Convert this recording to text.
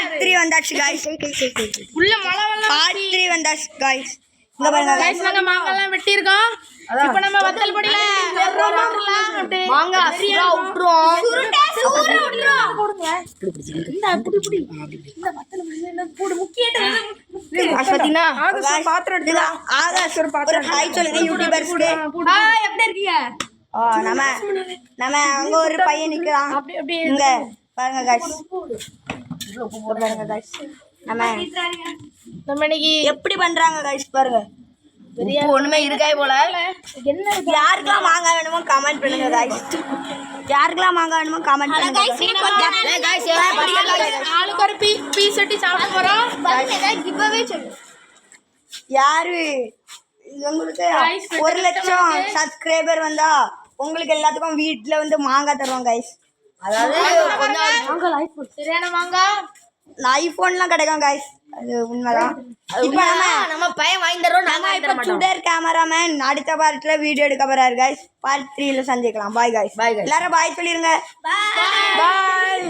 part 3 வந்தாச்சு guys உள்ள மழை வெள்ளம் பார்ட் 3 வந்தாச்சு गाइस இங்க பாருங்க गाइस நாங்க மாங்காலாம் வெட்டி இருக்கோம் இப்போ நம்ம வத்தல் பொடில மாங்காய் சுறா விட்டுறோம் சூற விட்டுறோம் போடுங்க இந்த புடி இந்த வத்தல் பொடில போடு முக்கியட்ட பாத்தீனா ஆகாஷ் பாத்திரம் எடுத்து ஆகாஷ் ஒரு பாத்திரம் ஹாய் சொல்லுங்க யூடியூபர்ஸ்க்கு ஹாய் எப்படி இருக்கீங்க நம்ம அங்க ஒரு பையன் நிக்கிறான் அப்படி இங்க பாருங்க गाइस பாருங்க गाइस நம்ம இன்னைக்கு எப்படி பண்றாங்க गाइस பாருங்க ஒண்ணுமே இருக்காய் போல என்ன யாருக்கெல்லாம் மாங்காய் வேணுமோ கமெண்ட் பண்ணுங்க गाइस யாருக்கெல்லாம் மாங்காய் வேணுமோ கமெண்ட் பண்ணுங்க गाइस ஆளுக்கு ஒரு பீஸ் வெட்டி சாப்பிட போறோம் கிவ் அவே சொல்லு யாரு உங்களுக்கு 1 லட்சம் சப்ஸ்கிரைபர் வந்தா உங்களுக்கு எல்லாத்துக்கும் வீட்ல வந்து மாங்காய் தருவோம் गाइस அதாவது கொஞ்சம் மாங்காய் ஐபோன் சரியான மாங்காய் ஐபோன்லாம் கிடைக்கும் गाइस அது உண்மைதான் இப்போ நம்ம பையன் வாங்கி தரோம் நாங்க இப்போ சுடர் கேமராமேன் அடுத்த பார்ட்ல வீடியோ எடுக்க போறாரு गाइस பார்ட் 3ல சந்திக்கலாம் பாய் गाइस எல்லாரும் பாய் சொல்லிருங்க பாய்